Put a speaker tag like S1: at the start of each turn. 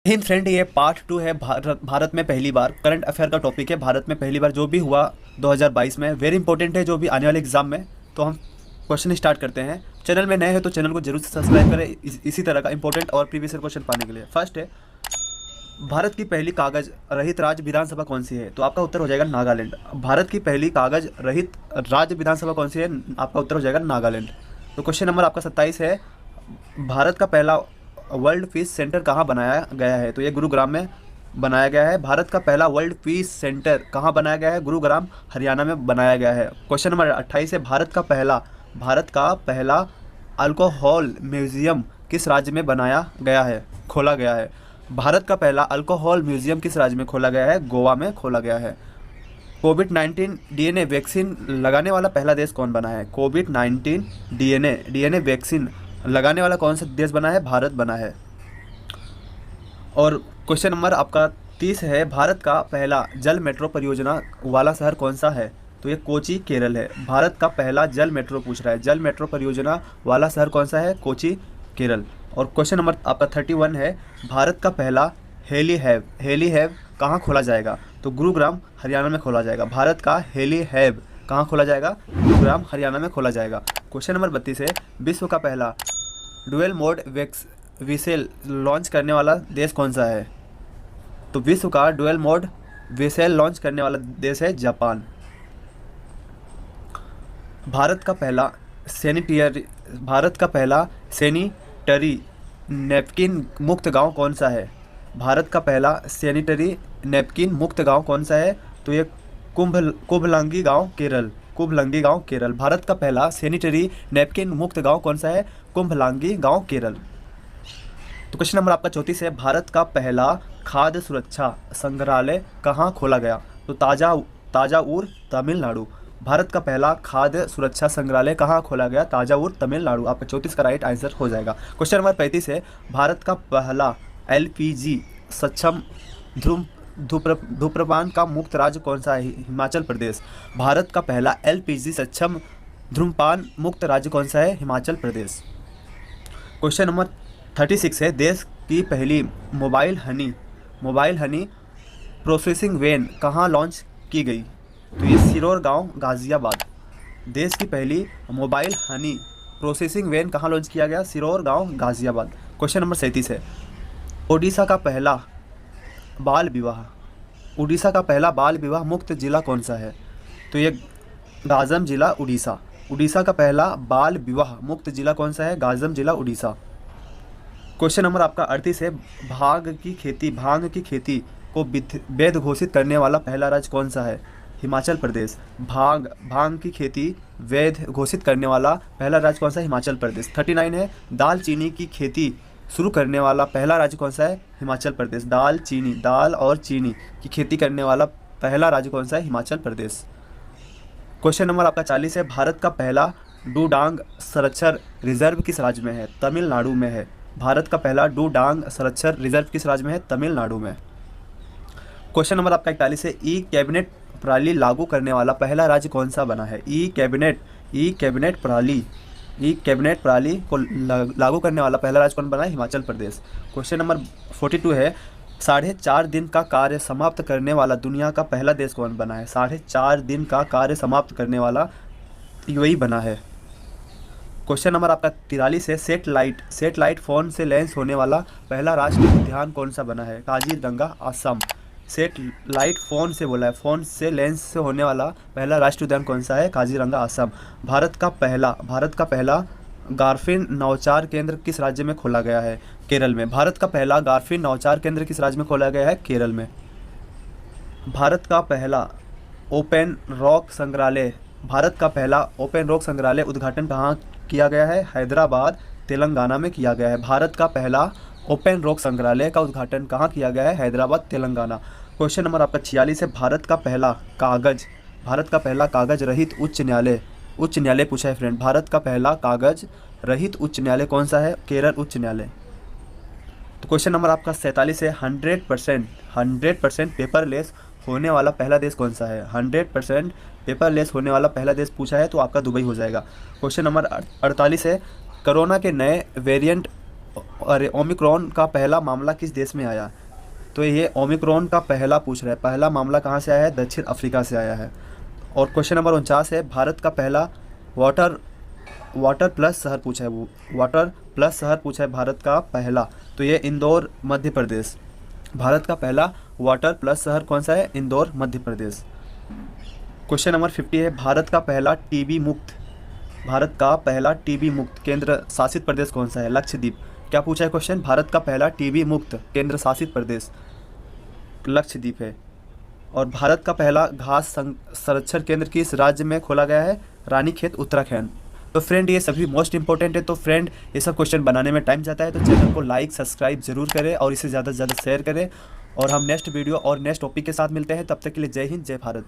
S1: इन friend, ये part 2 है। भारत में पहली बार करंट अफेयर का टॉपिक है। भारत में पहली बार जो भी हुआ 2022 में, वेरी इंपॉर्टेंट है जो भी आने वाले एग्जाम में। तो हम क्वेश्चन स्टार्ट करते हैं। चैनल में नए हैं तो चैनल को जरूर से सब्सक्राइब करें इसी तरह का इंपॉर्टेंट और प्रीवियस क्वेश्चन पाने के लिए। फर्स्ट है, भारत की पहली कागज रहित राज्य विधानसभा कौन सी है? तो आपका उत्तर हो जाएगा नागालैंड। भारत की पहली कागज रहित राज्य विधानसभा कौन सी है? आपका उत्तर हो जाएगा नागालैंड। तो क्वेश्चन नंबर आपका 27 है, भारत का पहला वर्ल्ड पीस सेंटर कहाँ बनाया गया है? तो ये गुरुग्राम में बनाया गया है। भारत का पहला वर्ल्ड पीस सेंटर कहाँ बनाया गया है? गुरुग्राम, हरियाणा में बनाया गया है। क्वेश्चन नंबर 28 है, भारत का पहला अल्कोहल म्यूजियम किस राज्य में बनाया गया है, खोला गया है? भारत का पहला अल्कोहल म्यूजियम किस राज्य में खोला गया है? गोवा में खोला गया है। कोविड-19 डीएनए वैक्सीन लगाने वाला पहला देश कौन बना है? कोविड-19 डीएनए वैक्सीन लगाने वाला कौन सा देश बना है? भारत बना है। और क्वेश्चन नंबर आपका 30 है, भारत का पहला जल मेट्रो परियोजना वाला शहर कौन सा है? तो ये कोची, केरल है। भारत का पहला जल मेट्रो पूछ रहा है, जल मेट्रो परियोजना वाला शहर कौन सा है? कोची, केरल। और क्वेश्चन नंबर आपका 31 है, भारत का पहला हेली हैव कहाँ खोला जाएगा? तो गुरुग्राम, हरियाणा में खोला जाएगा। भारत का हेली हैव कहाँ खोला जाएगा? गुरुग्राम, हरियाणा में खोला जाएगा। क्वेश्चन नंबर 32 है, विश्व का पहला डुअल मोड विसेल लॉन्च करने वाला देश कौन सा है? तो विश्व का डुअल मोड विसेल लॉन्च करने वाला देश है जापान। भारत का सैनिटरी नैपकिन मुक्त गांव कौन सा है? भारत का पहला सैनिटरी नैपकिन मुक्त गांव कौन सा है? तो ये कुंभलंगी गांव, केरल। भारत का पहला सैनिटरी नैपकिन मुक्त गांव कौन सा है? कुंभलंगी गांव, केरल। तो क्वेश्चन नंबर आपका 34 है, भारत का पहला खाद्य सुरक्षा संग्रहालय कहाँ खोला गया? तो ताजाउर, तमिलनाडु। भारत का पहला खाद्य सुरक्षा संग्रहालय कहाँ खोला गया? ताजाउर, तमिलनाडु। आपका 34 का राइट आंसर हो जाएगा। क्वेश्चन नंबर 35 है, भारत का पहला एलपीजी सक्षम धूम्रपान का मुक्त राज्य कौन सा है? हिमाचल प्रदेश। भारत का पहला एलपीजी सक्षम धूम्रपान मुक्त राज्य कौन सा है? हिमाचल प्रदेश। क्वेश्चन नंबर 36 है, देश की पहली मोबाइल हनी प्रोसेसिंग वैन कहाँ लॉन्च की गई? तो ये सिरौर गांव, गाजियाबाद। देश की पहली मोबाइल हनी प्रोसेसिंग वैन कहाँ लॉन्च किया गया? सिरौर गांव, गाजियाबाद। क्वेश्चन नंबर 37 है, ओडिशा का पहला बाल विवाह मुक्त जिला कौन सा है? तो ये गाजम जिला, उड़ीसा। उड़ीसा का पहला बाल विवाह मुक्त जिला कौन सा है? गाजम जिला, उड़ीसा। क्वेश्चन नंबर आपका 38 है, भांग की खेती को वैध घोषित करने वाला पहला राज्य कौन सा है? हिमाचल प्रदेश। भांग की खेती वैध घोषित करने वाला पहला राज्य कौन सा है? हिमाचल प्रदेश। 39 है, दालचीनी की खेती शुरू करने वाला पहला राज्य कौन सा है? हिमाचल प्रदेश। दाल और चीनी की खेती करने वाला पहला राज्य कौन सा है? हिमाचल प्रदेश। क्वेश्चन नंबर आपका 40 है, भारत का पहला डूडांग संरक्षण रिजर्व किस राज्य में है? तमिलनाडु में है। भारत का पहला डूडांग संरक्षण रिजर्व किस राज्य में है? तमिलनाडु में। क्वेश्चन नंबर आपका 41 है, ई कैबिनेट प्रणाली लागू करने वाला पहला राज्य कौन सा बना है? ई कैबिनेट प्रणाली को लागू करने वाला पहला राज्य कौन बना है? हिमाचल प्रदेश। क्वेश्चन नंबर 42 है, 4.5 दिन का कार्य समाप्त करने वाला दुनिया का पहला देश कौन बना है? 4.5 दिन का कार्य समाप्त करने वाला यूएई बना है। क्वेश्चन नंबर आपका 43 है, सेटेलाइट फोन से लॉन्च होने वाला पहला राष्ट्रीय उद्यान कौन सा बना है? काजीरंगा, असम। सेटेलाइट फोन से बोला है, फोन से लेंस से होने वाला पहला राष्ट्रीय उद्यान कौन सा है? काजीरंगा, असम। भारत का पहला गारफिन नवचार केंद्र किस राज्य में खोला गया है? केरल में। भारत का पहला गारफिन नवचार केंद्र किस राज्य में खोला गया है? केरल में। भारत का पहला ओपन रॉक संग्रहालय उद्घाटन कहाँ किया गया है? हैदराबाद, तेलंगाना में किया गया है। भारत का पहला ओपन रॉक संग्रहालय का उद्घाटन कहाँ किया गया है? हैदराबाद, तेलंगाना। क्वेश्चन नंबर आपका 46 है, भारत का पहला कागज रहित उच्च न्यायालय पूछा है फ्रेंड। भारत का पहला कागज रहित उच्च न्यायालय कौन सा है? केरल उच्च न्यायालय। तो क्वेश्चन नंबर आपका 47 है, 100% पेपरलेस होने वाला पहला देश कौन सा है? 100% पेपरलेस होने वाला पहला देश पूछा है तो आपका दुबई हो जाएगा। क्वेश्चन नंबर 48 है, कोरोना के नए वेरिएंट अरे ओमिक्रॉन का पहला मामला किस देश में आया? तो ये ओमिक्रॉन का पहला पूछ रहा है, पहला मामला कहाँ से आया है? दक्षिण अफ्रीका से आया है। और क्वेश्चन नंबर 49 है, भारत का पहला वाटर वाटर प्लस शहर पूछा है, वो वाटर प्लस शहर पूछा है भारत का पहला, तो ये इंदौर मध्य प्रदेश। भारत का पहला वाटर प्लस शहर कौन सा है? इंदौर मध्य प्रदेश। क्वेश्चन नंबर 50 है, भारत का पहला टीबी मुक्त केंद्र शासित प्रदेश कौन सा है? लक्षद्वीप। क्या पूछा है क्वेश्चन? भारत का पहला टीबी मुक्त केंद्र शासित प्रदेश लक्षद्वीप है। और भारत का पहला घास संरक्षण केंद्र किस राज्य में खोला गया है? रानीखेत, उत्तराखंड। तो फ्रेंड ये सभी मोस्ट इंपॉर्टेंट है। तो फ्रेंड ये सब क्वेश्चन बनाने में टाइम जाता है, तो चैनल को लाइक सब्सक्राइब जरूर करें और इसे ज़्यादा से ज़्यादा शेयर करें। और हम नेक्स्ट वीडियो और नेक्स्ट टॉपिक के साथ मिलते हैं, तब तक के लिए जय हिंद, जय भारत।